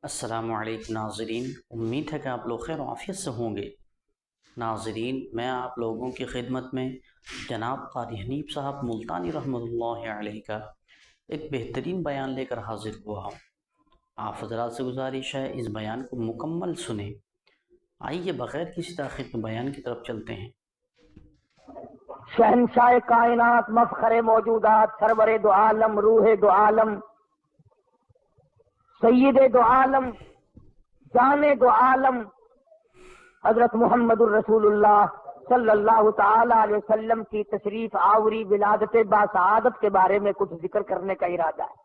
السلام علیکم ناظرین، امید ہے کہ آپ لوگ خیر و عافیت سے ہوں گے۔ ناظرین، میں آپ لوگوں کی خدمت میں جناب قاری حنیف صاحب ملتانی رحمۃ اللہ علیہ کا ایک بہترین بیان لے کر حاضر ہوا ہوں۔ آپ حضرات سے گزارش ہے اس بیان کو مکمل سنیں۔ آئیے بغیر کسی تاخیر کے بیان کی طرف چلتے ہیں۔ شہنشاہ کائنات، مفخر موجودات، سرور دو عالم، روح دو عالم، سید دو عالم، جان دو عالم، حضرت محمد الرسول اللہ صلی اللہ تعالی علیہ وسلم کی تشریف آوری ولادت باسعادت کے بارے میں کچھ ذکر کرنے کا ارادہ ہے۔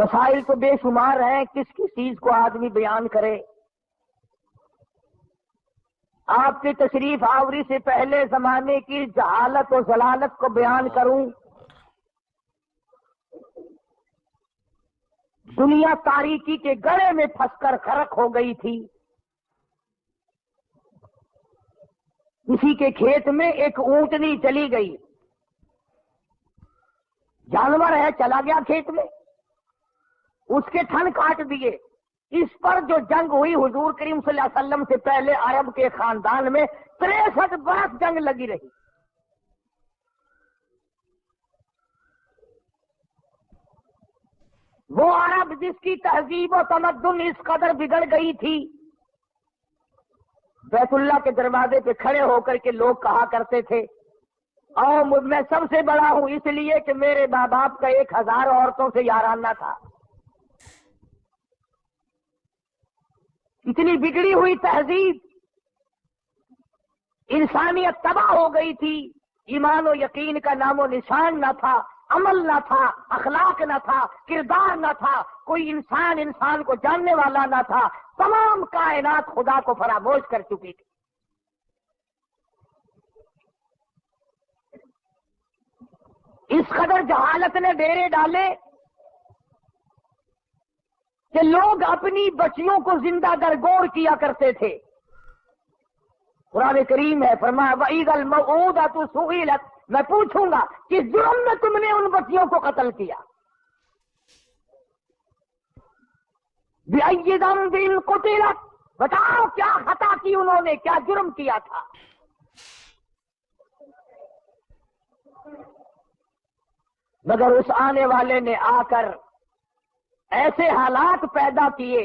مسائل تو بے شمار ہیں، کس کس چیز کو آدمی بیان کرے۔ آپ کی تشریف آوری سے پہلے زمانے کی جہالت و ضلالت کو بیان کروں۔ دنیا تاریکی کے گڑھے میں پھنس کر غرق ہو گئی تھی۔ کسی کے کھیت میں ایک اونٹنی چلی گئی، جانور ہے چلا گیا کھیت میں، اس کے تھن کاٹ دیے۔ اس پر جو جنگ ہوئی حضور کریم صلی اللہ علیہ وسلم سے پہلے عرب کے خاندان میں 63 برس جنگ لگی رہی۔ وہ عرب جس کی تہذیب و تمدن اس قدر بگڑ گئی تھی، بیت اللہ کے دروازے پہ کھڑے ہو کر کے لوگ کہا کرتے تھے اور میں سب سے بڑا ہوں اس لیے کہ میرے ماں باپ کا 1000 عورتوں سے یارانہ تھا۔ اتنی بگڑی ہوئی تہذیب، انسانیت تباہ ہو گئی تھی، ایمان و یقین کا نام و نشان نہ تھا، عمل نہ تھا، اخلاق نہ تھا، کردار نہ تھا، کوئی انسان کو جاننے والا نہ تھا، تمام کائنات خدا کو فراموش کر چکی تھی۔ اس قدر جہالت نے ڈیرے ڈالے کہ لوگ اپنی بچیوں کو زندہ درگور کیا کرتے تھے۔ قرآن کریم ہے، فرمایا وَإِذَا الْمَوْءُودَةُ سُئِلَتْ، میں پوچھوں گا کس جرم میں تم نے ان بچیوں کو قتل کیا۔ بِأَيِّ ذَنبٍ قُتِلَتْ، بتاؤ کیا خطا کی انہوں نے، کیا جرم کیا تھا۔ مگر اس آنے والے نے آ کر ایسے حالات پیدا کیے،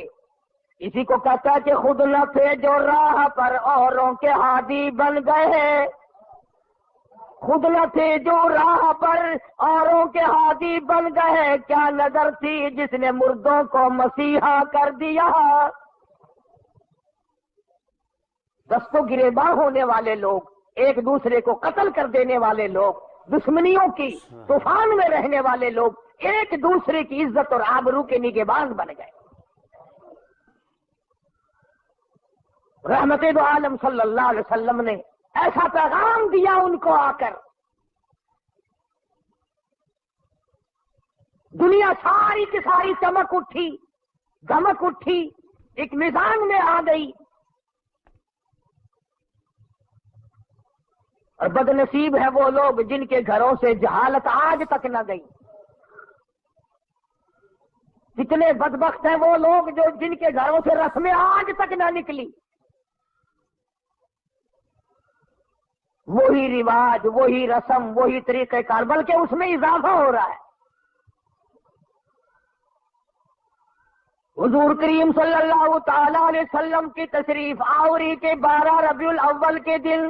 اسی کو کہتا ہے کہ خود نہ تھے جو راہ پر اوروں کے ہادی بن گئے، خود نہ تھے جو راہ پر اوروں کے ہادی بن گئے، کیا نظر تھی جس نے مردوں کو مسیحا کر دیا۔ دست و گریباں ہونے والے لوگ، ایک دوسرے کو قتل کر دینے والے لوگ، دشمنیوں کی طوفان میں رہنے والے لوگ ایک دوسرے کی عزت اور آبرو کے نگہبان بن گئے۔ رحمت دو عالم صلی اللہ علیہ وسلم نے ایسا پیغام دیا ان کو آ کر، دنیا ساری کی ساری چمک اٹھی، دمک اٹھی، ایک میزان میں آ گئی۔ اور بد نصیب ہے وہ لوگ جن کے گھروں سے جہالت آج تک نہ گئی۔ کتنے بدبخت ہیں وہ لوگ جو جن کے گھروں سے رسمیں آج تک نہ نکلی۔ وہی رواج، وہی رسم، وہی طریقہ کار، بلکہ اس میں اضافہ ہو رہا ہے۔ حضور کریم صلی اللہ تعالی علیہ وسلم کی تشریف آوری کے 12 ربیع الاول کے دن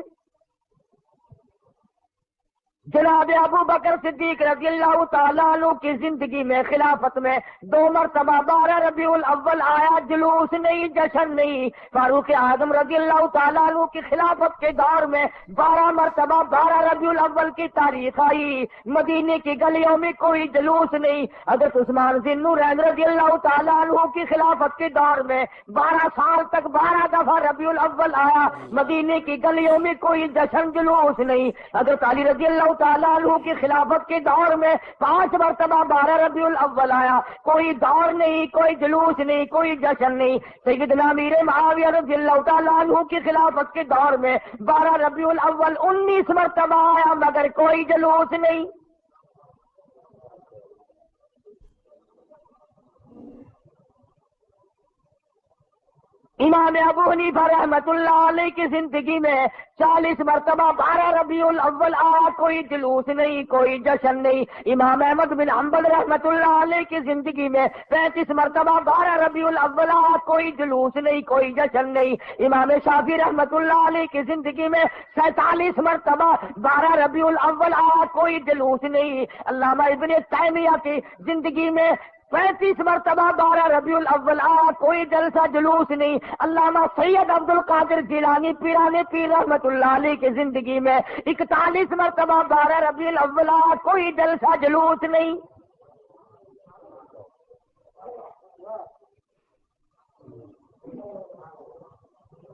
جناب ابو بکر صدیق رضی اللہ تعالیٰ عنہ کی زندگی میں، خلافت میں 2 مرتبہ 12 ربیع الاول آیا، جلوس نہیں، جشن نہیں۔ فاروق اعظم رضی اللہ تعالیٰ عنہ کی خلافت کے دور میں 12 مرتبہ 12 ربیع الاول کی تاریخ آئی، مدینے کی گلیوں میں کوئی جلوس نہیں۔ حضرت عثمان ذی النورین رضی اللہ تعالیٰ عنہ کی خلافت کے دور میں 12 سال تک 12 دفعہ ربیع الاول آیا، مدینے کی گلیوں میں کوئی جشن جلوس نہیں۔ حضرت علی رضی اللہ تعالیٰ عنہ کی خلافت کے دور میں 5 مرتبہ 12 ربیع الاول آیا، کوئی دور نہیں، کوئی جلوس نہیں، کوئی جشن نہیں۔ سیدنا امیر معاویہ رضی اللہ تعالیٰ عنہ کی خلافت کے دور میں 12 ربیع الاول 19 مرتبہ آیا، مگر کوئی جلوس نہیں۔ امام ابو حنیفہ رحمت اللہ علیہ کی زندگی میں 40 مرتبہ 12 ربیع الاول آیا، کوئی جلوس نہیں، کوئی جشن نہیں۔ امام احمد بن حنبل رحمت اللہ علیہ کی زندگی میں 35 مرتبہ 12 ربیع الاول آیا، کوئی جلوس نہیں، کوئی جشن نہیں۔ امام شافعی رحمت اللہ علیہ کی زندگی میں 47 مرتبہ 12 ربیع الاول آیا، کوئی جلوس نہیں۔ علامہ ابن تیمیہ کی زندگی میں 35 مرتبہ 12 ربیع الاول آیا، کوئی جلسہ جلوس نہیں۔ علامہ سید عبد القادر جیلانی پیران پیر رحمت اللہ علیہ کی زندگی میں 41 مرتبہ 12 ربیع الاول آیا، کوئی جلسہ جلوس نہیں۔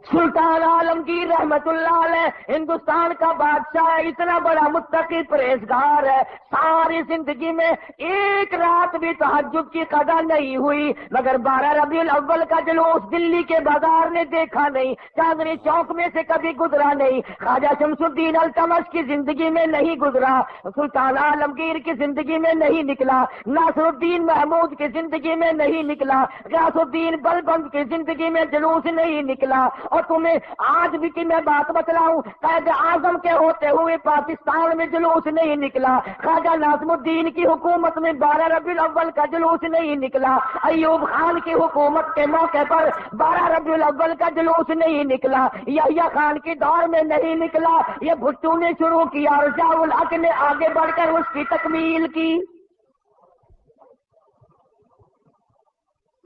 سلطان عالمگیر رحمت اللہ علیہ ہندوستان کا بادشاہ ہے، اتنا بڑا متقی پرہیزگار ہے، ساری زندگی میں ایک رات بھی تہجد کی قضا نہیں ہوئی، مگر 12 ربیع الاول کا جلوس دلی کے بازار نے دیکھا نہیں، چاندنی چوک میں سے کبھی گزرا نہیں، خواجہ شمس الدین التمش کی زندگی میں نہیں گزرا، سلطان عالمگیر کی زندگی میں نہیں نکلا، ناصر الدین محمود کی زندگی میں نہیں نکلا، غیاث الدین بلبند کی زندگی میں جلوس نہیں نکلا۔ اور تمہیں آج بھی کہ میں بات بتلاؤں، قائد اعظم کے ہوتے ہوئے پاکستان میں جلوس نہیں نکلا، خواجہ ناظم الدین کی حکومت میں 12 ربیع الاول کا جلوس نہیں نکلا، ایوب خان کی حکومت کے موقع پر 12 ربیع الاول کا جلوس نہیں نکلا، یحییٰ خان کی دور میں نہیں نکلا، یہ بھٹو نے شروع کیا اور ضیاء الحق نے آگے بڑھ کر اس کی تکمیل کی۔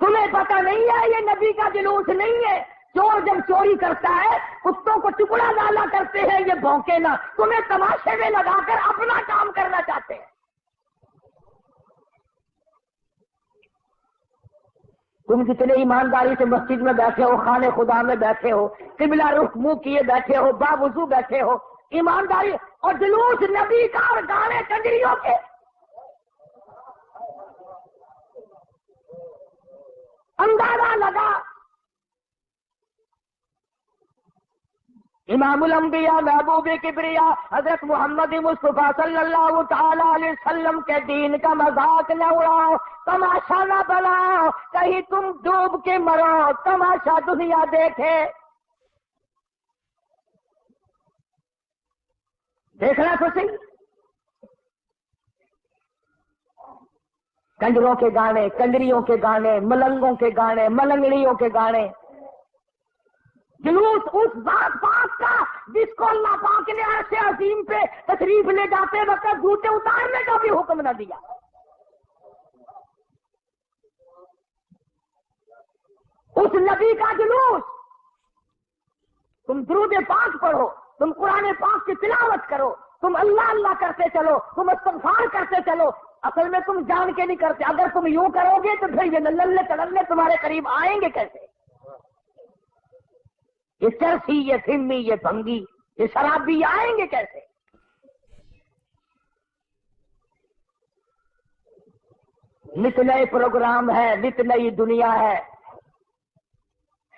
تمہیں پتہ نہیں ہے یہ نبی کا جلوس نہیں ہے؟ چور جب چوری کرتا ہے کتوں کو ٹکڑا ڈالا کرتے ہیں، یہ بھونکے نہ، تمہیں تماشے میں لگا کر اپنا کام کرنا چاہتے ہیں۔ تم کتنے ایمانداری سے مسجد میں بیٹھے ہو، خانے خدا میں بیٹھے ہو، قبلہ رخ منہ کیے بیٹھے ہو، باوضو بیٹھے ہو، ایمانداری، اور جلوس نبی کا اور گانے کنجریوں کے۔ اندازہ لگا امام الانبیاء محبوب کبریا حضرت محمد مصطفیٰ صلی اللہ تعالی علیہ وسلم کے دین کا مذاق نہ اڑاؤ، تماشا نہ بناؤ، کہیں تم ڈوب کے مرو، تماشا دنیا دیکھے۔ دیکھنا تو صحیح، کنجروں کے گانے، کنجریوں کے گانے، ملنگوں کے گانے، ملنگڑیوں کے گانے، جلوس اس ذات پاک کا جس کو اللہ پاک نے عرش عظیم پہ تشریف لے جاتے وقت جوتے اتارنے کا بھی حکم نہ دیا۔ اس نبی کا جلوس، تم درود پاک پڑھو، تم قرآن پاک کی تلاوت کرو، تم اللہ اللہ کرتے چلو، تم استغفار کرتے چلو، اصل میں تم جان کے نہیں کرتے۔ اگر تم یوں کرو گے تو پھر یہ نلے تللے تمہارے قریب آئیں گے کیسے؟ یہ چرسی، یہ فلمی، یہ بھنگی، یہ شرابی آئیں گے کیسے؟ نت نئے پروگرام ہے، نت نئی دنیا ہے۔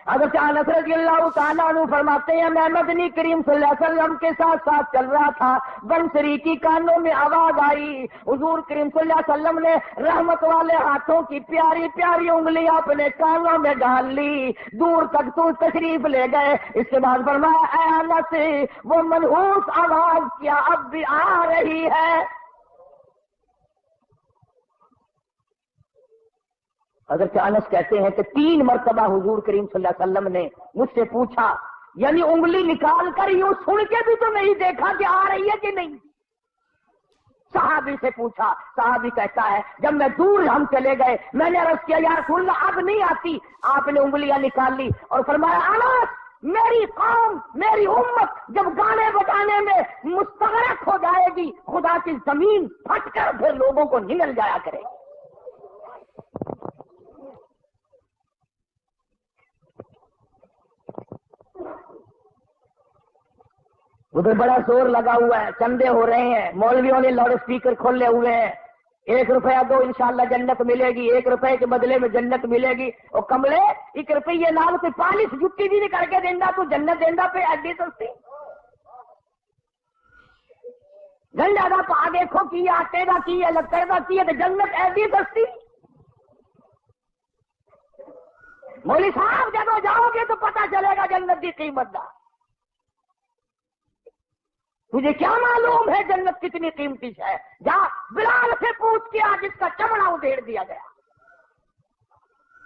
حضرت انس رضی اللہ تعالیٰ عنہ فرماتے ہیں میں مدنی کریم صلی اللہ علیہ وسلم کے ساتھ ساتھ چل رہا تھا، بنسری کی کانوں میں آواز آئی، حضور کریم صلی اللہ علیہ وسلم نے رحمت والے ہاتھوں کی پیاری پیاری انگلیاں اپنے کانوں میں ڈال لی، دور تک تو تشریف لے گئے۔ اس کے بعد فرمایا اے انس، وہ منحوس آواز کیا اب بھی آ رہی ہے؟ حضرت انس کہتے ہیں کہ 3 مرتبہ حضور کریم صلی اللہ علیہ وسلم نے مجھ سے پوچھا، یعنی انگلی نکال کر یوں سن کے بھی تو نہیں دیکھا کہ آ رہی ہے کہ نہیں۔ صحابی سے پوچھا، صحابی کہتا ہے جب میں دور ہم چلے گئے میں نے عرض کیا یا رسول اللہ اب نہیں آتی، آپ نے انگلیاں نکال لی اور فرمایا انس، میری قوم، میری امت جب گانے بجانے میں مستغرق ہو جائے گی، خدا کی زمین پھٹ کر پھر لوگوں کو نگل جایا کرے گی۔ ادھر بڑا زور لگا ہوا ہے، چندے ہو رہے ہیں، مولویوں نے لاؤڈ اسپیکر کھولے ہوئے ہیں، 1 روپیہ دو انشاءاللہ جنت ملے گی، 1 روپے کے بدلے میں جنت ملے گی۔ اور کملے 1 روپیے نال کوئی پالش جتی بھی نہیں کر کے دینا، تو جنت دینا پہ ایڈی سستی۔ گنڈا دا پا دیکھو کی آٹے دا کی ہے، لکڑ دا کی ہے، تو جنت ایڈی سستی۔ مولوی صاحب جب جاؤ گے تو پتہ چلے گا جنت کی قیمت دا. تجھے کیا معلوم ہے جنت کتنی قیمتی ہے؟ جا بلال سے پوچھ کے جس کا چمڑا ادھیڑ دیا گیا.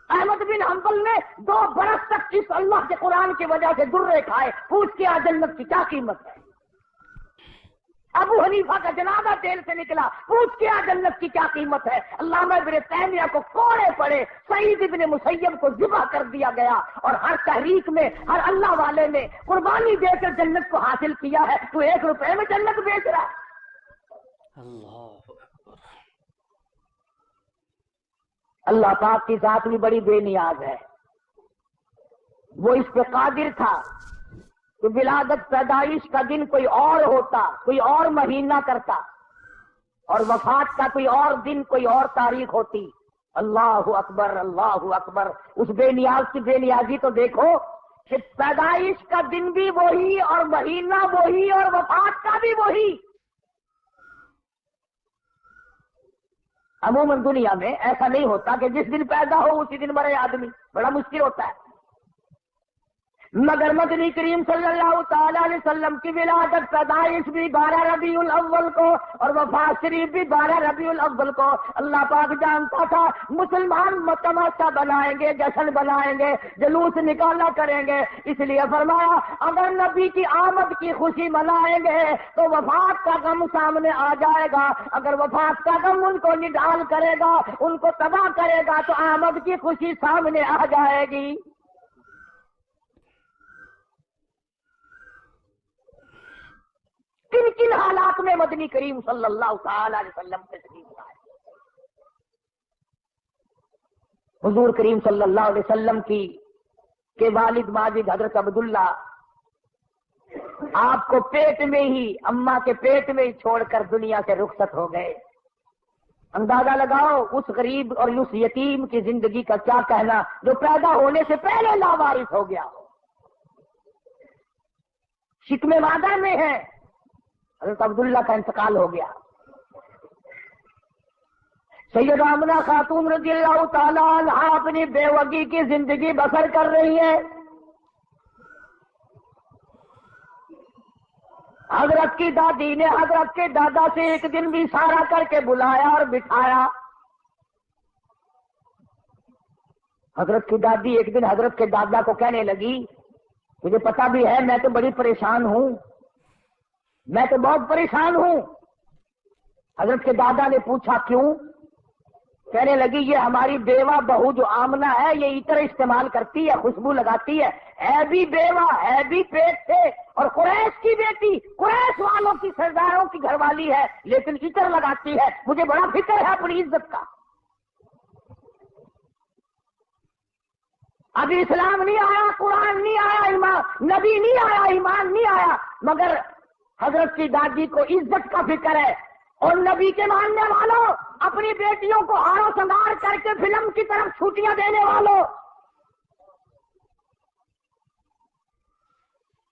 احمد بن حنبل نے 2 برس تک اس اللہ کے قرآن کی وجہ سے درے کھائے. پوچھ کے جنت کی کیا قیمت ہے؟ ابو حنیفہ کا جنازہ جیل سے نکلا. پوچھ کے جنت کی کیا قیمت ہے؟ علامہ ابن تیمیہ کو کوڑے پڑے. سعید ابن مسیب کو ذبح کر دیا گیا. اور ہر تحریک میں ہر اللہ والے نے قربانی دے کر جنت کو حاصل کیا ہے. تو 1 روپے میں جنت بیچ رہا ہے. اللہ پاک کی ذات بھی بڑی بے نیاز ہے. وہ اس پہ قادر تھا کہ ولادت پیدائش کا دن کوئی اور ہوتا, کوئی اور مہینہ کرتا, اور وفات کا کوئی اور دن, کوئی اور تاریخ ہوتی. اللہ اکبر, اللہ اکبر. اس بے نیاز کی بے نیازی تو دیکھو کہ پیدائش کا دن بھی وہی, اور مہینہ وہی, اور وفات کا بھی وہی. عموماً دنیا میں ایسا نہیں ہوتا کہ جس دن پیدا ہو اسی دن مرے آدمی. بڑا مشکل ہوتا ہے. مگر مدنی کریم صلی اللہ تعالی علیہ وسلم کی ولادت پیدائش بھی 12 ربیع الاول کو اور وفات شریف بھی 12 ربیع الاول کو. اللہ پاک جانتا تھا مسلمان تماشا بنائیں گے, جشن بنائیں گے, جلوس نکالا کریں گے. اس لیے فرمایا اگر نبی کی آمد کی خوشی منائیں گے تو وفات کا غم سامنے آ جائے گا. اگر وفات کا غم ان کو نڈال کرے گا, ان کو تباہ کرے گا, تو آمد کی خوشی سامنے آ جائے گی. کن کن حالات میں مدنی کریم صلی اللہ تعالی علیہ وسلم تشریف لائے. حضور کریم صلی اللہ علیہ وسلم کے والد ماجد حضرت عبداللہ آپ کو پیٹ میں ہی, اماں کے پیٹ میں ہی چھوڑ کر دنیا سے رخصت ہو گئے. اندازہ لگاؤ اس غریب اور اس یتیم کی زندگی کا کیا کہنا جو پیدا ہونے سے پہلے لاوارث ہو گیا. شکم مادر میں ہے, حضرت عبداللہ کا انتقال ہو گیا. سیدہ آمنہ خاتون رضی اللہ تعالیٰ عنہ اپنی بیوگی کی زندگی بسر کر رہی ہے. حضرت کی دادی نے حضرت کے دادا سے ایک دن بھی اشارہ کر کے بلایا اور بٹھایا. حضرت کی دادی ایک دن حضرت کے دادا کو کہنے لگی, مجھے پتا بھی ہے میں تو بڑی پریشان ہوں, میں تو بہت پریشان ہوں. حضرت کے دادا نے پوچھا کیوں؟ کہنے لگی یہ ہماری بیوہ بہو جو آمنہ ہے یہ عطر استعمال کرتی ہے, خوشبو لگاتی ہے بھی بیوہ, ہے بھی پیٹ سے, اور قریش کی بیٹی, قریش والوں کی سرداروں کی گھر والی ہے, لیکن عطر لگاتی ہے. مجھے بڑا فکر ہے اپنی عزت کا. ابھی اسلام نہیں آیا, قرآن نہیں آیا, ایمان نبی نہیں آیا, ایمان نہیں آیا, مگر حضرت کی دادی کو عزت کا فکر ہے. اور نبی کے ماننے والوں, اپنی بیٹیوں کو ہارو سنگار کر کے فلم کی طرف چھٹیاں دینے والوں,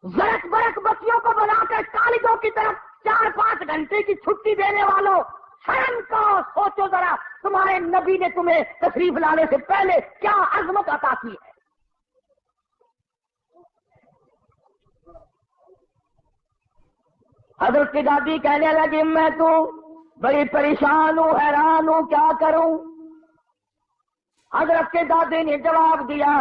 زرک برک بچیوں کو بنا کر کالجوں کی طرف 4-5 گھنٹے کی چھٹی دینے والوں, شرم کا سوچو ذرا, تمہارے نبی نے تمہیں تشریف لانے سے پہلے کیا عظمت عطا کی ہے. حضرت کی دادی کہنے لگی میں تو بڑی پریشان ہوں, حیران ہوں, کیا کروں. حضرت کے دادی نے جواب دیا,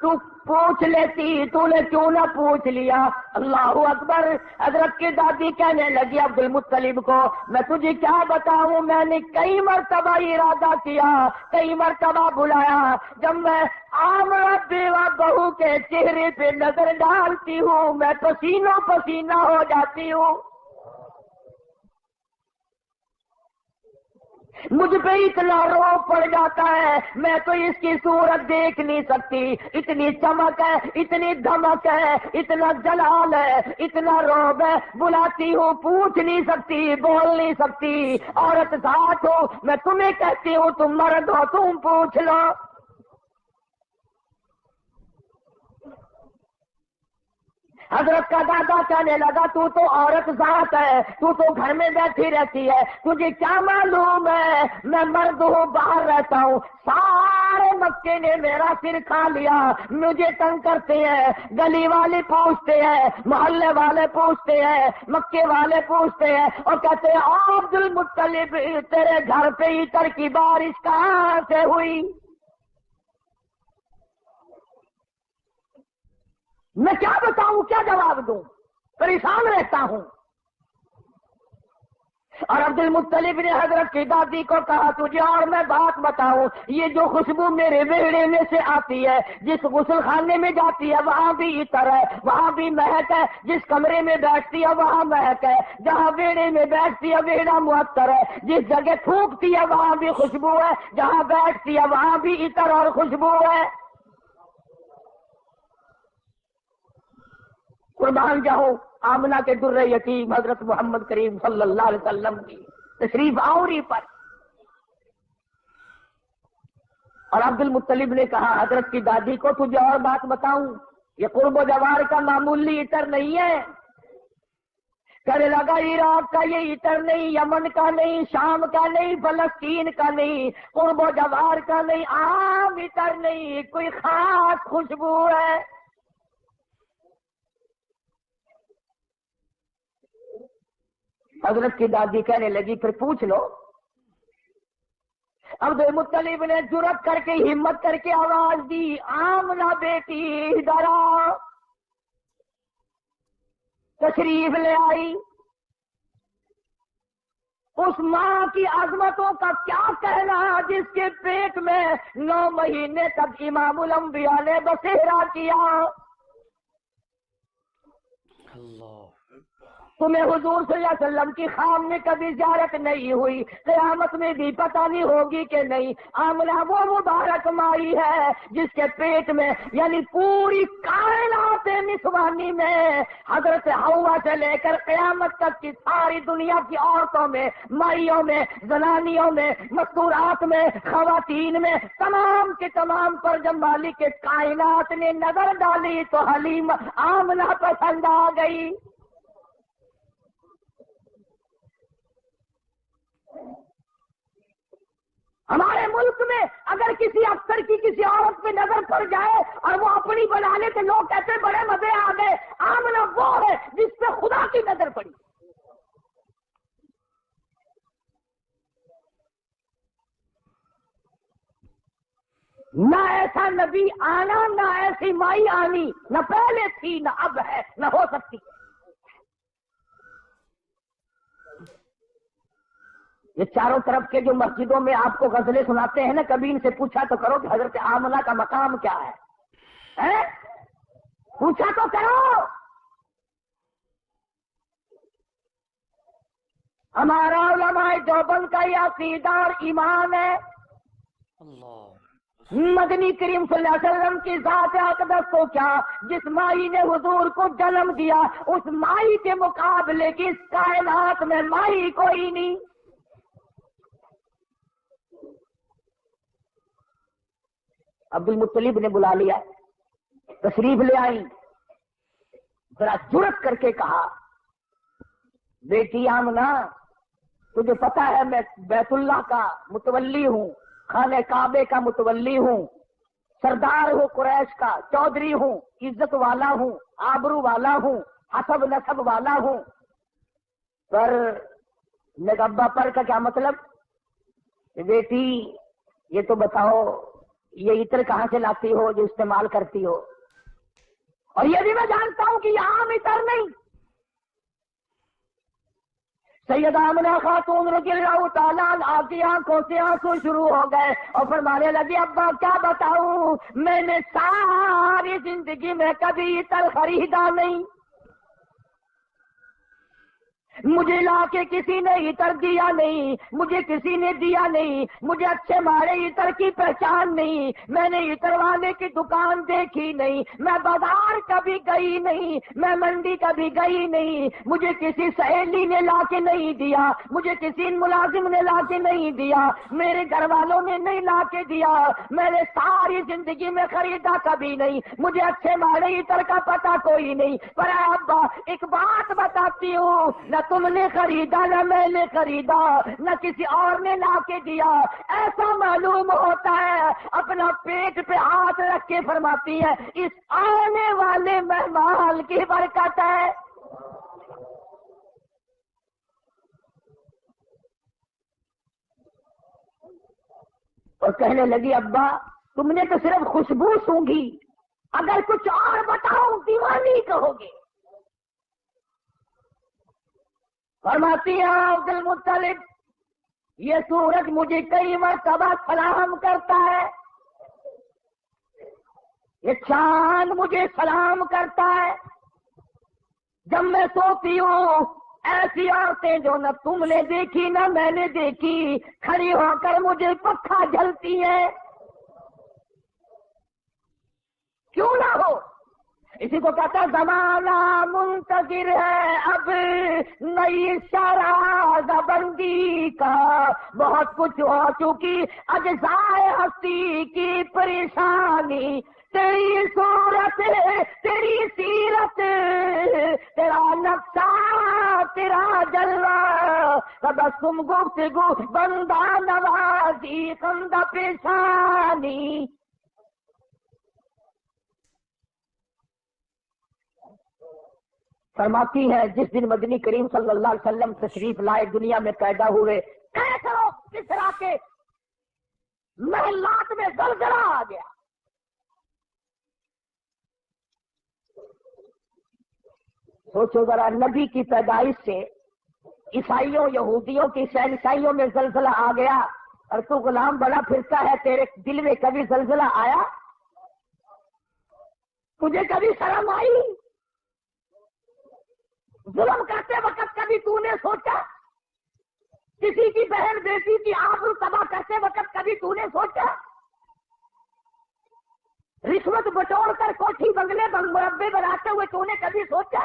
تو پوچھ لیتی, تو نے کیوں نہ پوچھ لیا. اللہ اکبر. حضرت کی دادی کہنے لگی عبد المطلب کو, میں تجھے کیا بتاؤں, میں نے کئی مرتبہ ارادہ کیا, کئی مرتبہ بلایا, جب میں آمنہ بیوہ بہو کے چہرے پہ نظر ڈالتی ہوں میں پسینوں پسینہ ہو جاتی ہوں. مجھ پہ اتنا روب پڑ جاتا ہے, میں تو اس کی صورت دیکھ نہیں سکتی. اتنی چمک ہے, اتنی دھمک ہے, اتنا جلال ہے, اتنا روب ہے, بلاتی ہوں پوچھ نہیں سکتی, بول نہیں سکتی. عورت ذات ہو, میں تمہیں کہتی ہوں تم مرد ہو, تم پوچھ لو. حضرت کا دادا کہنے لگا تو عورت ذات ہے, تو گھر میں بیٹھی رہتی ہے, تجھے کیا معلوم ہے, میں مرد ہوں, باہر رہتا ہوں, سارے مکے نے میرا سر کھا لیا، مجھے تنگ کرتے ہیں، گلی والے پوچھتے ہیں، محلے والے پوچھتے ہیں، مکے والے پوچھتے ہیں اور کہتے ہیں عبد المطلب تیرے گھر پہ عطر کی بارش کہاں سے ہوئی؟ میں کیا بتاؤں، کیا جواب دوں، پریشان رہتا ہوں۔ اور عبد المطلب نے حضرت کی دادی کو کہا تجھے اور میں بات بتاؤں، یہ جو خوشبو میرے ویڑے میں سے آتی ہے، جس غسل خانے میں جاتی ہے وہاں بھی عطر ہے، وہاں بھی مہک ہے، جس کمرے میں بیٹھتی ہے وہاں مہک ہے، جہاں ویڑے میں بیٹھتی ہے ویڑا معطر ہے، جس جگہ تھوکتی ہے وہاں بھی خوشبو ہے، جہاں بیٹھتی ہے وہاں بھی عطر اور خوشبو ہے۔ قربان جاؤ آمنہ کے در یتیم حضرت محمد کریم صلی اللہ علیہ وسلم کی تشریف آوری پر۔ اور عبد المطلب نے کہا حضرت کی دادی کو تجھے اور بات بتاؤں، یہ قرب و جوار کا معمولی عطر نہیں ہے۔ کہنے لگا عراق کا یہ عطر نہیں، یمن کا نہیں، شام کا نہیں، فلسطین کا نہیں، قرب و جوار کا نہیں، عام عطر نہیں، کوئی خاص خوشبو ہے۔ حضرت کی دادی کہنے لگی پھر پوچھ لو۔ عبد المطلب نے جرأت کر کے ہمت کر کے آواز دی آمنہ بیٹی ادھر آ۔ تشریف لے آئی۔ اس ماں کی عظمتوں کا کیا کہنا جس کے پیٹ میں 9 مہینے تک امام الانبیاء نے بسیرا کیا۔ اللہ تمہیں حضور صلی اللہ علیہ وسلم کی خام میں کبھی زیارت نہیں ہوئی، قیامت میں بھی پتہ نہیں ہوگی کہ نہیں۔ آمنہ وہ مبارک مائی ہے جس کے پیٹ میں یعنی پوری کائنات نسوانی میں حضرت حوا سے لے کر قیامت تک کی ساری دنیا کی عورتوں میں، مائیوں میں، زنانیوں میں، مستورات میں، خواتین میں، تمام کے تمام پر جب مالک کے کائنات نے نظر ڈالی تو حلیم آمنہ پسند آ گئی۔ ہمارے ملک میں اگر کسی افسر کی کسی عورت پہ نظر پڑ جائے اور وہ اپنی بنا لے تو لوگ کہتے ہیں بڑے مزے آ گئے۔ آمنہ وہ ہے جس پہ خدا کی نظر پڑی۔ نہ ایسا نبی آنا، نہ ایسی مائی آنی، نہ پہلے تھی نہ اب ہے نہ ہو سکتی۔ یہ چاروں طرف کے جو مسجدوں میں آپ کو غزلیں سناتے ہیں نا، کبھی ان سے پوچھا تو کرو کہ حضرت آمنہ کا مقام کیا ہے؟ پوچھا تو کرو۔ ہمارا علماء دیوبند کا یہ عقیدہ اور ایمان ہے۔ اللہ مدنی کریم صلی اللہ علیہ وسلم کی ذات اقدس کو کیا، جس مائی نے حضور کو جنم دیا اس مائی کے مقابلے کی اس کائنات میں مائی کوئی نہیں۔ عبد المطلب نے بلا لیا، تشریف لے آئی، ذرا جرأت کر کے کہا بیٹی آمنہ تجھے پتا ہے میں بیت اللہ کا متولی ہوں، خانہ کعبے کا متولی ہوں، سردار ہوں قریش کا، چودھری ہوں، عزت والا ہوں، آبرو والا ہوں، حسب نسب والا ہوں، پر نگبہ پر کا کیا مطلب؟ بیٹی یہ تو بتاؤ یہ عطر کہاں سے لاتی ہو جو استعمال کرتی ہو؟ اور یہ بھی میں جانتا ہوں کہ یہ عام عطر نہیں۔ سیدہ آمنہ خاتون رضی اللہ تعالیٰ عنہا کی آنکھوں سے آنسو شروع ہو گئے اور فرمانے لگی ابا کیا بتاؤں، میں نے ساری زندگی میں کبھی عطر خریدا نہیں، مجھے لا کے کسی نے عطر دیا نہیں، مجھے کسی نے دیا نہیں، مجھے اچھے مارے عطر کی پہچان نہیں، میں نے عطر والے کی دکان دیکھی نہیں، میں بازار کبھی گئی نہیں، میں منڈی کبھی گئی نہیں، مجھے کسی سہیلی نے لا کے نہیں دیا، مجھے کسی ملازم نے لا کے نہیں دیا، میرے گھر والوں نے نہیں لا کے دیا، میں نے ساری زندگی میں خریدا کبھی نہیں، مجھے اچھے مارے عطر کا پتہ کوئی نہیں۔ پر ابا ایک بات بتاتی ہوں، نہ تم نے خریدا نہ میں نے خریدا نہ کسی اور نے لا کے دیا. ایسا معلوم ہوتا ہے اپنا پیٹ پہ ہاتھ رکھ کے فرماتی ہے اس آنے والے مہمان کی برکت ہے. اور کہنے لگی ابا تم نے تو صرف خوشبو سونگھی, اگر کچھ اور بتاؤ دیوانی کہو گے. فرماتی ہے عبد المطلب یہ سورج مجھے کئی مرتبہ سلام کرتا ہے, یہ چاند مجھے سلام کرتا ہے, جب میں سوتی ہوں ایسی عورتیں جو نہ تم نے دیکھی نہ میں نے دیکھی کھڑی ہو کر مجھے پکھا جھلتی ہے. کیوں نہ ہو, اسی کو کہتا زمانہ منتظر ہے اب نئی شراز بندی کا, بہت کچھ ہو چکی اجزائے ہستی کی پریشانی. تیری صورت تیری سیرت تیرا نقشہ تیرا جلوہ تبسم گفتگو بندہ نوازی خندہ پیشانی. فرماتی ہے جس دن مدنی کریم صلی اللہ علیہ وسلم تشریف لائے دنیا میں پیدا ہوئے کسرا کے محلات میں زلزلہ آ گیا. سوچو ذرا نبی کی پیدائش سے عیسائیوں یہودیوں کی شہنشاہیوں میں زلزلہ آ گیا اور تو غلام بنا پھرتا ہے. تیرے دل میں کبھی زلزلہ آیا؟ تجھے کبھی شرم آئی؟ ظلم کرتے وقت کبھی تو نے سوچا؟ کسی کی بہن بیٹی کی آبرو تباہ کرتے وقت کبھی تو نے سوچا؟ رشوت بٹور کر کوٹھی بنگلے مربے بناتے ہوئے تو نے کبھی سوچا؟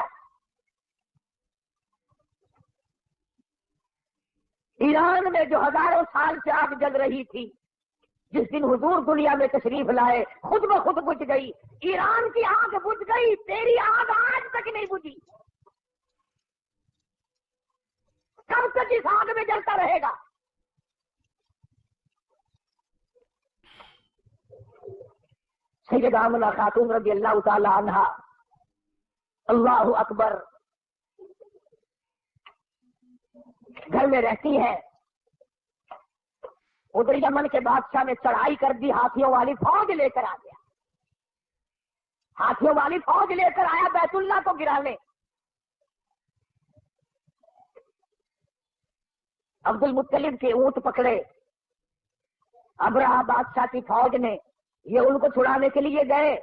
ایران میں جو ہزاروں سال سے آگ جل رہی تھی جس دن حضور دنیا میں تشریف لائے خود بخود بجھ گئی. ایران کی آگ بجھ گئی, تیری آگ آج تک نہیں بجھی. کب تک اس آگ میں جلتا رہے گا؟ سیدہ آمنہ خاتون رضی اللہ تعالی عنہا اللہ اکبر گھر میں رہتی ہے. ادھر یمن کے بادشاہ نے چڑھائی کر دی, ہاتھیوں والی فوج لے کر آ گیا. ہاتھیوں والی فوج لے کر آیا بیت اللہ کو گرانے. عبد المطلب کے اونٹ پکڑے ابرہہ بادشاہ کی فوج نے, یہ ان کو چھڑانے کے لیے گئے.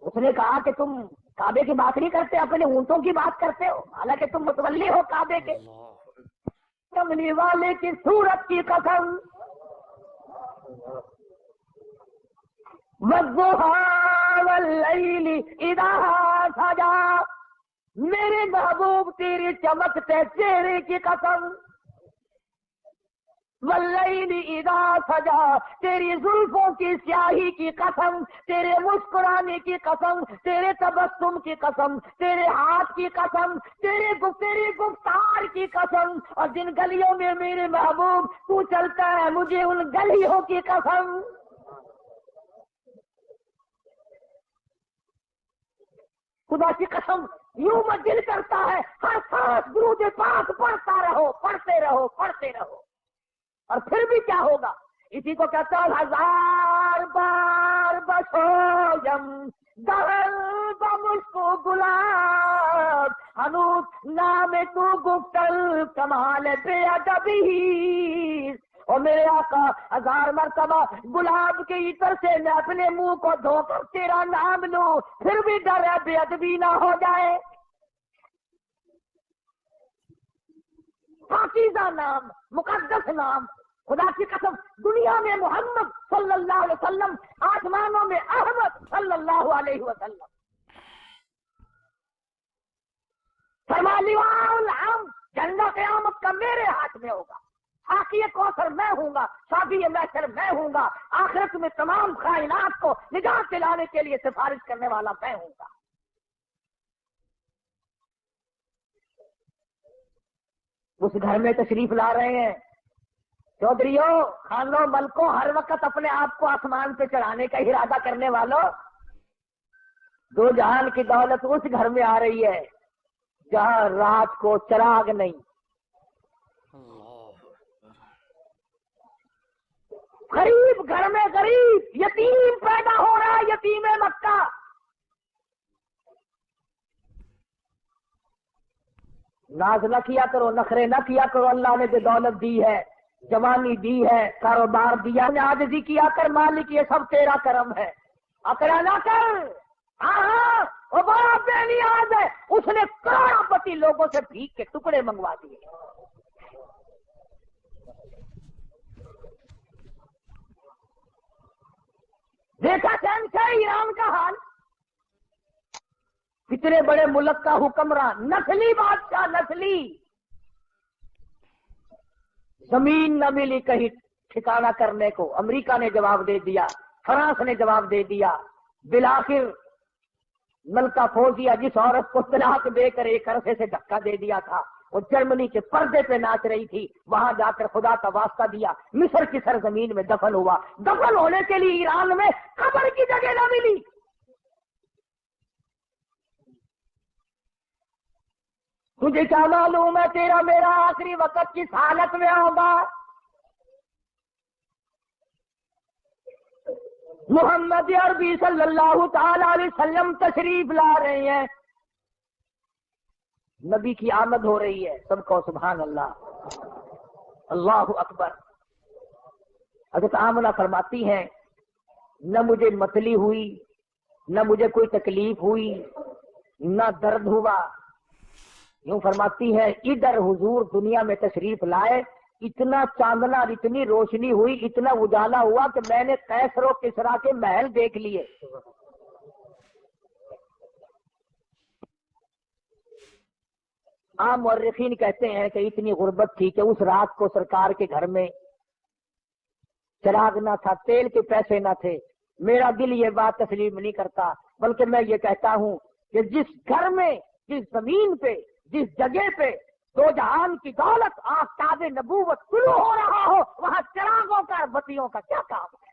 اس نے کہا کہ تم کعبے کی بات نہیں کرتے, اپنے اونٹوں کی بات کرتے ہو, حالانکہ تم متولی ہو کعبے کے. کملی والے کی صورت کی قسم والضحى واللیل اذا سجا, میرے محبوب تیری چمکتے چہرے کی قسم, واللیل اذا سجا تیری زلفوں کی سیاہی کی قسم, تیرے مسکرانے کی قسم, تیرے تبسم کی قسم, تیرے ہاتھ کی قسم, تیری گفتار کی قسم, اور جن گلیوں میں میرے محبوب تو چلتا ہے مجھے ان گلیوں کی قسم. خدا کی قسم یوں میں دل کرتا ہے ہر سانس درود پاک پڑھتا رہو, پڑھتے رہو, پڑھتے رہو. اور پھر بھی کیا ہوگا؟ اسی کو کہتا ہے ہزار بار بسویم دہل بمشکو گلاب ہنوز نام تو گفتل کمال بے ادبی. اور میرے آقا ہزار مرتبہ گلاب کے عطر سے میں اپنے منہ کو دھو کر تیرا نام لوں, پھر بھی ڈر ہے بے ادبی نہ ہو جائے. پاکیزہ نام, مقدس نام. خدا کی قسم دنیا میں محمد صلی اللہ علیہ وسلم, آسمانوں میں احمد صلی اللہ علیہ وسلم. فرما لواء الحمد, جھنڈا قیامت کا میرے ہاتھ میں ہوگا. ساقی کوثر میں ہوں گا, شافی محشر میں ہوں گا, آخرت میں تمام کائنات کو نجات دلانے کے لیے سفارش کرنے والا میں ہوں گا. اس گھر میں تشریف لا رہے ہیں۔ چودھریوں، خانوں، ملکوں، ہر وقت اپنے آپ کو آسمان پہ چڑھانے کا ارادہ کرنے والوں، دو جہان کی دولت اس گھر میں آ رہی ہے جہاں رات کو چراغ نہیں۔ غریب گھر میں غریب یتیم پیدا ہو رہا ہے، یتیم مکہ۔ ناز نہ کیا کرو، نخرے نہ کیا کرو، اللہ نے جو دولت دی ہے، جوانی دی ہے، کاروبار دیا، عاجزی کیا کر، مالک یہ سب تیرا کرم ہے، اکڑا نہ کر۔ ہاں وہ بڑا بے نیاز ہے، اس نے کروڑوں پتی لوگوں سے بھیک کے ٹکڑے منگوا دیے۔ دیکھا شہنشاہ ایران کا حال، کتنے بڑے ملک کا حکمران، نسلی بادشاہ، نسلی، زمین نہ ملی کہیں ٹھکانہ کرنے کو۔ امریکہ نے جواب دے دیا، فرانس نے جواب دے دیا، بالآخر ملکہ فوزیہ جس عورت کو طلاق دے کر ایک عرصے سے دھکا دے دیا تھا، وہ جرمنی کے پردے پہ ناچ رہی تھی، وہاں جا کر خدا کا واسطہ دیا، مصر کی سرزمین میں دفن ہوا۔ دفن ہونے کے لیے ایران میں قبر کی جگہ نہ ملی۔ تجھے کیا معلوم ہے تیرا میرا آخری وقت کس حالت میں ہوگا؟ محمد عربی صلی اللہ تعالی علیہ وسلم تشریف لا رہے ہیں، نبی کی آمد ہو رہی ہے، سب کو سبحان اللہ، اللہ اکبر۔ حضرت آمنہ فرماتی ہیں نہ مجھے متلی ہوئی، نہ مجھے کوئی تکلیف ہوئی، نہ درد ہوا۔ یوں فرماتی ہے ادھر حضور دنیا میں تشریف لائے، اتنا چاندنا اور اتنی روشنی ہوئی، اتنا اجالا ہوا کہ میں نے قیصر و کسریٰ کے محل دیکھ لیے۔ عام مورخین کہتے ہیں کہ اتنی غربت تھی کہ اس رات کو سرکار کے گھر میں چراغ نہ تھا، تیل کے پیسے نہ تھے۔ میرا دل یہ بات تسلیم نہیں کرتا، بلکہ میں یہ کہتا ہوں کہ جس گھر میں، جس زمین پہ، جس جگہ پہ دو جہان کی دولت آفتاب نبوت طلوع ہو رہا ہو، وہاں چراغوں کا، بتیوں کا کیا کام ہے؟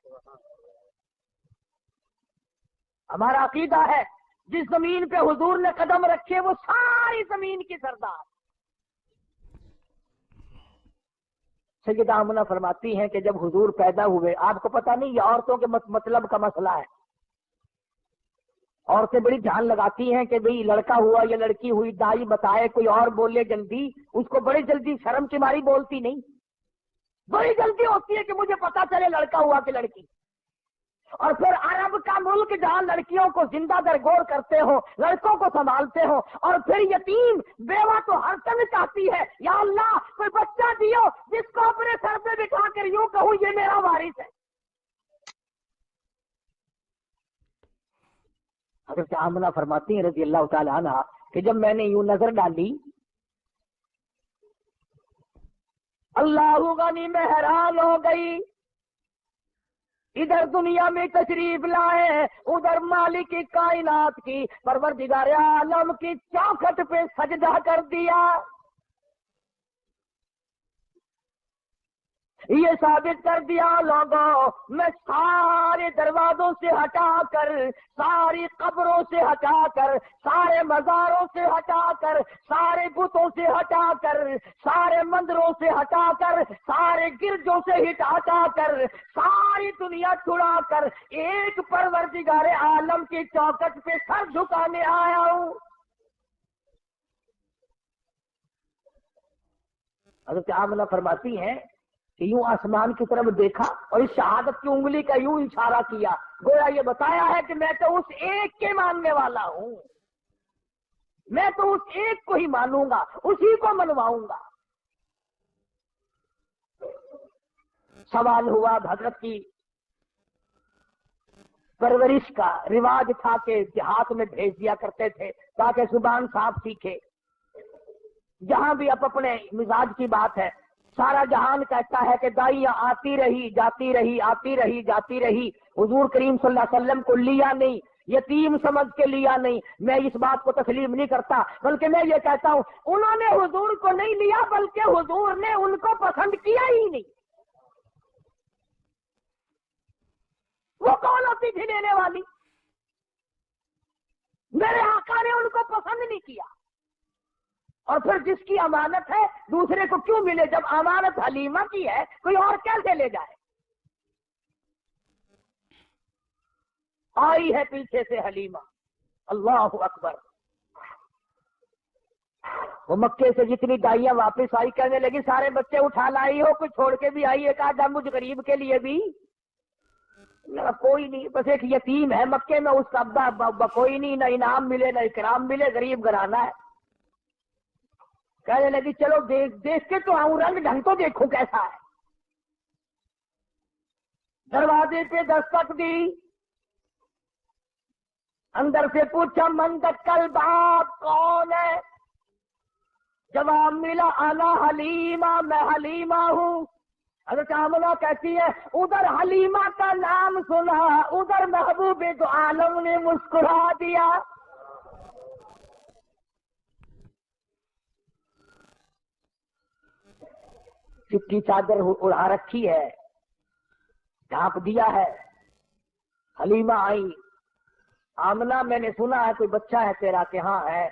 ہمارا عقیدہ ہے جس زمین پہ حضور نے قدم رکھے وہ ساری زمین کی سردار۔ سیدہ آمنہ فرماتی ہیں کہ جب حضور پیدا ہوئے، آپ کو پتہ نہیں یہ عورتوں کے مطلب کا مسئلہ ہے، عورتیں بڑی دھیان لگاتی ہیں کہ بھئی لڑکا ہوا یا لڑکی ہوئی، دائی بتائے، کوئی اور بولے جلدی، اس کو بڑی جلدی شرم کی ماری بولتی نہیں، بڑی جلدی ہوتی ہے کہ مجھے پتا چلے لڑکا ہوا کہ لڑکی۔ اور پھر عرب کا ملک جہاں لڑکیوں کو زندہ درگور کرتے ہو، لڑکوں کو سنبھالتے ہو، اور پھر یتیم بیوہ تو ہر سن چاہتی ہے یا اللہ کوئی بچہ دیو جس کو اپنے سر پہ بٹھا کر یوں کہوں یہ میرا وارث ہے۔ حضرت آمنہ فرماتی ہیں رضی اللہ تعالی عنہ کہ جب میں نے یوں نظر ڈالی، اللہ غنی میں حیران ہو گئی، ادھر دنیا میں تشریف لائے، ادھر مالک کی کائنات کی، پروردگار عالم کی چوکھٹ پہ سجدہ کر دیا۔ یہ ثابت کر دیا لوگوں میں سارے دروازوں سے ہٹا کر، ساری قبروں سے ہٹا کر، سارے مزاروں سے ہٹا کر، سارے بتوں سے ہٹا کر، سارے مندروں سے ہٹا کر، سارے گرجوں سے ہٹا کر، ساری دنیا چھڑا کر ایک پروردگار عالم کی چوکٹ پہ سر جھکانے آیا ہوں۔ حضرت آمنہ فرماتی ہیں کہ یوں آسمان کی طرف دیکھا اور اس شہادت کی انگلی کا یوں اشارہ کیا، گویا یہ بتایا ہے کہ میں تو اس ایک کے ماننے والا ہوں، میں تو اس ایک کو ہی مانوں گا، اسی کو منواؤں گا۔ سوال ہوا حضرت کی پرورش کا، رواج تھا کہ دیہات میں بھیج دیا کرتے تھے تاکہ زبان صاف سیکھے۔ جہاں بھی اب اپنے مزاج کی بات ہے، سارا جہان کہتا ہے کہ دائیاں آتی رہی جاتی رہی، آتی رہی جاتی رہی، حضور کریم صلی اللہ علیہ وسلم کو لیا نہیں۔ یتیم سمجھ کے لیا نہیں، میں اس بات کو تسلیم نہیں کرتا، بلکہ میں یہ کہتا ہوں انہوں نے حضور کو نہیں لیا بلکہ حضور نے ان کو پسند کیا ہی نہیں۔ وہ کون ہوتی تھی لینے والی؟ میرے آقا نے ان کو پسند نہیں کیا۔ اور پھر جس کی امانت ہے دوسرے کو کیوں ملے؟ جب امانت حلیمہ کی ہے کوئی اور کیسے لے جائے؟ آئی ہے پیچھے سے حلیمہ، اللہ اکبر۔ وہ مکے سے جتنی دائیاں واپس آئی کہنے لگی سارے بچے اٹھا لائی ہو، کوئی چھوڑ کے بھی آئی ہے؟ کہا جب مجھ غریب کے لیے بھی کوئی نہیں، بس ایک یتیم ہے مکے میں، اس کا ابا کوئی نہیں، نہ انعام ملے نہ اکرام ملے، غریب گھرانہ ہے۔ کہنے لگی چلو دیکھ کے تو آؤں، رنگ ڈھنگ تو دیکھو کیسا ہے۔ دروازے پہ دستک دی، اندر سے پوچھا من دکل باب، کون ہے؟ جواب ملا انا حلیمہ، میں حلیمہ ہوں۔ حضرت آمنہ کہتی ہے ادھر حلیمہ کا نام سنا، ادھر محبوب دو عالم نے مسکرا دیا۔ چٹی چادر اڑا رکھی ہے، ڈھانپ دیا ہے۔ حلیمہ آئی، آمنہ میں نے سنا ہے کوئی بچہ ہے تیرا؟ کہ ہاں ہے۔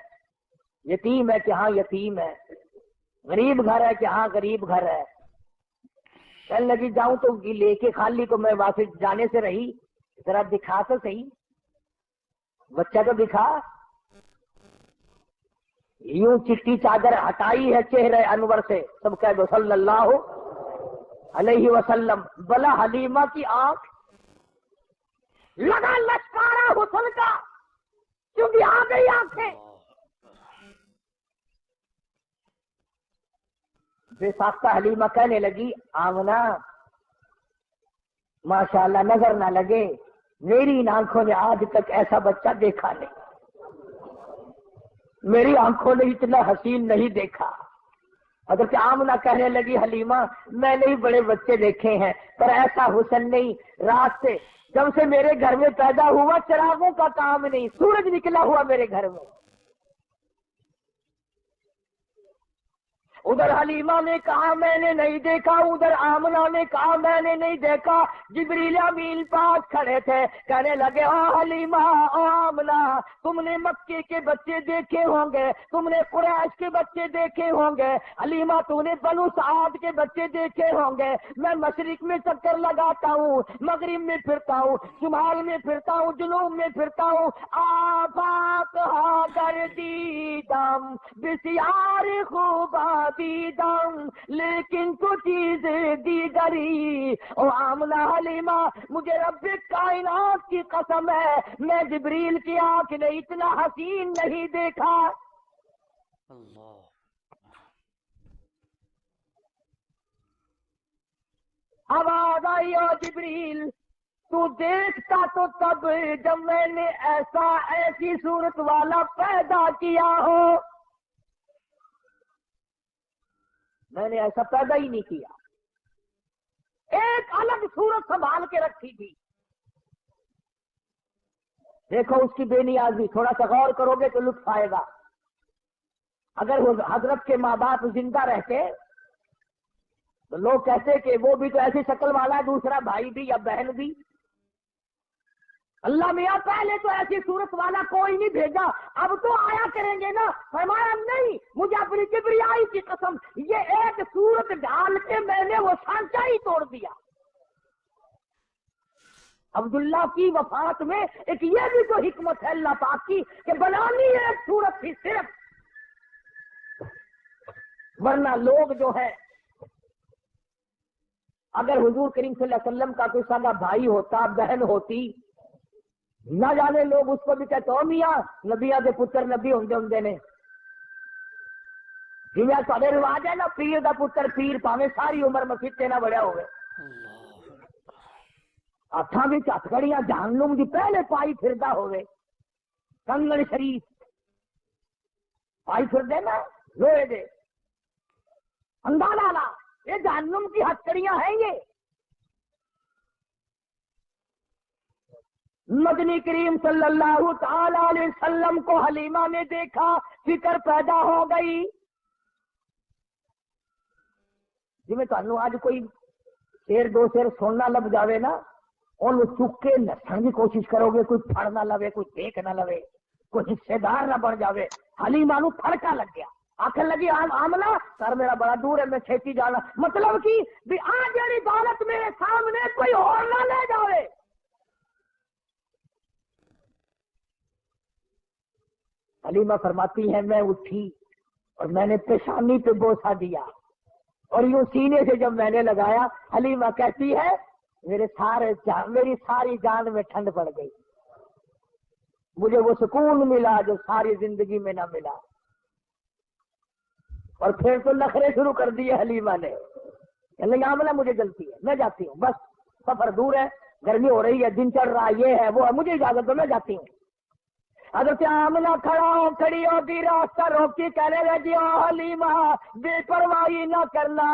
یتیم ہے؟ کہ ہاں یتیم ہے۔ غریب گھر ہے؟ کہ ہاں غریب گھر ہے۔ کہنے لگی جاؤں تو لے کے خالی کو میں واپس جانے سے رہی، ذرا دکھا تو صحیح، بچہ تو دکھا۔ یوں چٹی چادر ہٹائی ہے چہرے انور سے، سب کہہ دو صلی اللہ علیہ وسلم۔ بلا حلیمہ کی آنکھ لگا لشکارا حسن کا، کیونکہ آ گئی آنکھیں۔ بے ساختہ حلیمہ کہنے لگی آمنہ ماشاءاللہ نظر نہ لگے، میری ان آنکھوں نے آج تک ایسا بچہ دیکھا نہیں، میری آنکھوں نے اتنا حسین نہیں دیکھا۔ حضرت آمنہ کہنے لگی حلیمہ میں نے بڑے بچے دیکھے ہیں پر ایسا حسن نہیں، رات سے جب سے میرے گھر میں پیدا ہوا چراغوں کا کام نہیں، سورج نکلا ہوا میرے گھر میں۔ ادھر حلیمہ نے کہا میں نے نہیں دیکھا، ادھر آمنہ نے کہا میں نے نہیں دیکھا۔ جبریل امین پاس کھڑے تھے، کہنے لگے او حلیمہ او آمنہ تم نے مکے کے بچے دیکھے ہوں گے، تم نے قریش کے بچے دیکھے ہوں گے، حلیمہ تو نے بنو سعد کے بچے دیکھے ہوں گے۔ میں مشرق میں چکر لگاتا ہوں، مغرب میں پھرتا ہوں، شمال میں پھرتا ہوں، جنوب میں پھرتا ہوں، آفاق ہا گردیدم بسیار خوبا دیدم لیکن تو چیز دیگری۔ او آمنہ حلیمہ مجھے رب کائنات کی قسم ہے میں جبریل کی آنکھ نے اتنا حسین نہیں دیکھا۔ اللہ آواز آئی او جبریل تو دیکھتا تو تب جب میں نے ایسی صورت والا پیدا کیا ہو، میں نے ایسا پیدا ہی نہیں کیا، ایک الگ صورت سنبھال کے رکھی تھی۔ دیکھو اس کی بے نیازی، تھوڑا سا غور کرو گے تو لطف آئے گا۔ اگر حضرت کے ماں باپ زندہ رہتے تو لوگ کہتے کہ وہ بھی تو ایسی شکل والا ہے، دوسرا بھائی بھی یا بہن بھی۔ اللہ میاں پہلے تو ایسی صورت والا کوئی نہیں بھیجا، اب تو آیا کریں گے نا۔ فرمایا نہیں، مجھے اپنی کبریائی کی قسم یہ ایک صورت ڈال کے میں نے وہ سانچہ ہی توڑ دیا۔ عبداللہ کی وفات میں ایک یہ بھی تو حکمت ہے اللہ پاک کی کہ بنانی ہے ایک صورت تھی صرف، ورنہ لوگ جو ہے اگر حضور کریم صلی اللہ علیہ وسلم کا کوئی سگا بھائی ہوتا، بہن ہوتی، نہ جانے لوگ اس کو بھی کہتے ہو میاں نبیاں دے پتر نبی ہوندے نے، جنہیں سارے رواج ہے نا پیر دا پتر پیر پاویں ساری عمر مسجد تے نہ بڑھیا ہوئے، ہاتھاں وچ ہتھکڑیاں جہنم دی پہلے پائی پھردا ہوئے، کنگن شریف پائی پھردے نا لوہے دے، اندازہ لا یہ جہنم کی ہتھکڑیاں ہیں یہ۔ مدنی کریم صلی اللہ تعالی علیہ وسلم کو حلیمہ نے دیکھا، فکر پیدا ہو گئی. جی میں تمہیں آج کوئی شیر دو شیر سننا لب جاوے نا، اور وہ چک کے نسن کی کوشش کرو گے، کوئی پھڑ نہ لوے، کوئی دیکھ نہ لوے، کوئی حصے دار نہ بن جاوے. حلیمہ نو پھڑکا لگ گیا، آخر لگی آملہ سر میرا بڑا دور ہے، میں چھیتی جانا. مطلب کی بھی آج میری دولت میرے سامنے کوئی اور نہ لے جاوے. حلیمہ فرماتی ہے میں اٹھی اور میں نے پیشانی پہ بوسہ دیا اور یوں سینے سے جب میں نے لگایا، حلیمہ کہتی ہے میری ساری جان میں ٹھنڈ پڑ گئی، مجھے وہ سکون ملا جو ساری زندگی میں نہ ملا. اور پھر تو نخرے شروع کر دیے حلیمہ نے. آملہ مجھے جلتی ہے، میں جاتی ہوں، بس سفر دور ہے، گرمی ہو رہی ہے، دن چڑھ رہا ہے، یہ ہے وہ ہے، مجھے اجازت دو، میں جاتی ہوں. حضرت آمنہ کھڑی ہوتی راستہ روکی، کہنے لگی او حلیمہ بے پرواہی نہ کرنا،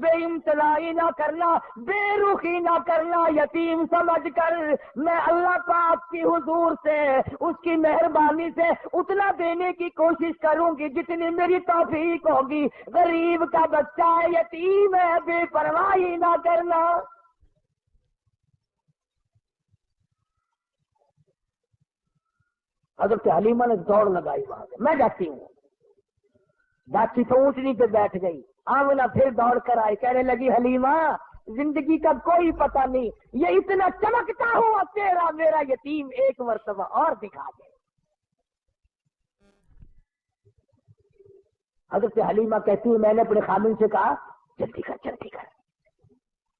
بے امتناعی نہ کرنا، بے رخی نہ کرنا، یتیم سمجھ کر میں اللہ پاک کی حضور سے اس کی مہربانی سے اتنا دینے کی کوشش کروں گی جتنی میری توفیق ہوگی. غریب کا بچہ ہے، یتیم ہے، بے پرواہی نہ کرنا. حضرت حلیمہ نے دوڑ لگائی وہاں سے، میں جاتی ہوں. جاتی تو اونٹنی پہ بیٹھ گئی. آمنہ پھر دوڑ کر آئی، کہنے لگی حلیمہ زندگی کا کوئی پتہ نہیں، یہ اتنا چمکتا ہوا تیرا میرا یتیم ایک مرتبہ اور دکھا دے. حضرت حلیمہ کہتی ہے میں نے اپنے خامن سے کہا جلدی کر،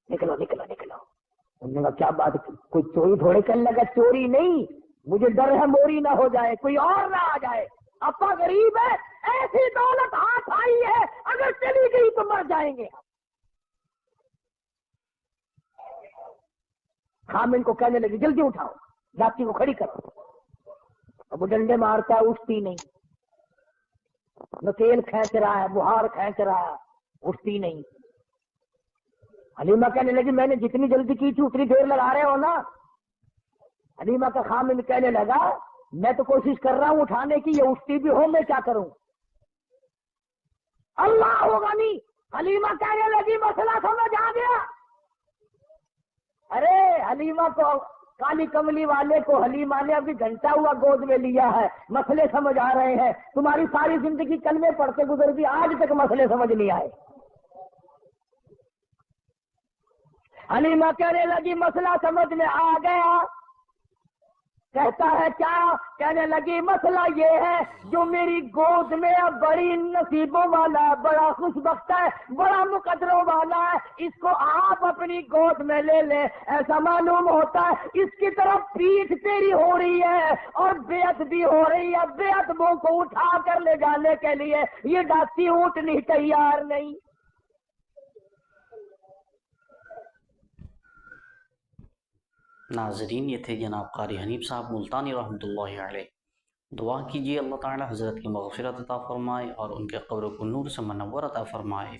نکلو. انہوں نے کہا کیا بات، کوئی چوری تھوڑے کرنے لگا؟ چوری نہیں، مجھے ڈر ہے موری نہ ہو جائے، کوئی اور نہ آ جائے. اپا غریب ہے، ایسی دولت ہاتھ آئی ہے، اگر چلی گئی تو مر جائیں گے. خامن کو کہنے لگی جلدی اٹھاؤ، جاتی کو کھڑی کرو. اب وہ ڈنڈے مارتا ہے، اٹھتی نہیں. نکیل کھینچ رہا ہے، بہار کھینچ رہا ہے، اٹھتی نہیں. حلیمہ کہنے لگی میں نے جتنی جلدی کی تھی اتنی دیر لگا رہے ہو نا. حلیمہ کا خامن کہنے لگا میں تو کوشش کر رہا ہوں اٹھانے کی، یہ اٹھتی بھی ہو، میں کیا کروں؟ اللہ ہوگا نہیں. حلیمہ کہنے لگی مسئلہ سمجھ آ گیا. ارے حلیمہ کو، کالی کملی والے کو حلیمہ نے ابھی گھنٹہ ہوا گود میں لیا ہے، مسئلے سمجھ آ رہے ہیں. تمہاری ساری زندگی کلمے پڑھتے گزر گئی، آج تک مسئلے سمجھ نہیں آئے. حلیمہ کہنے لگی مسئلہ سمجھ میں آ گیا. کہتا ہے کیا؟ کہنے لگی مسئلہ یہ ہے جو میری گود میں اب بڑی نصیبوں والا ہے، بڑا خوش بخت ہے، بڑا مقدروں والا ہے، اس کو آپ اپنی گود میں لے لیں. ایسا معلوم ہوتا ہے اس کی طرف پیٹھ تیری ہو رہی ہے اور بیعت بھی ہو رہی ہے. بیعت منہ کو اٹھا کر لے جانے کے لیے یہ ڈاکٹی اونٹنی تیار نہیں. ناظرین یہ تھے جناب قاری حنیف صاحب ملتانی رحمۃ اللہ علیہ. دعا کیجیے اللہ تعالی حضرت کی مغفرت عطا فرمائے اور ان کے قبر کو نور سے منور عطا فرمائے.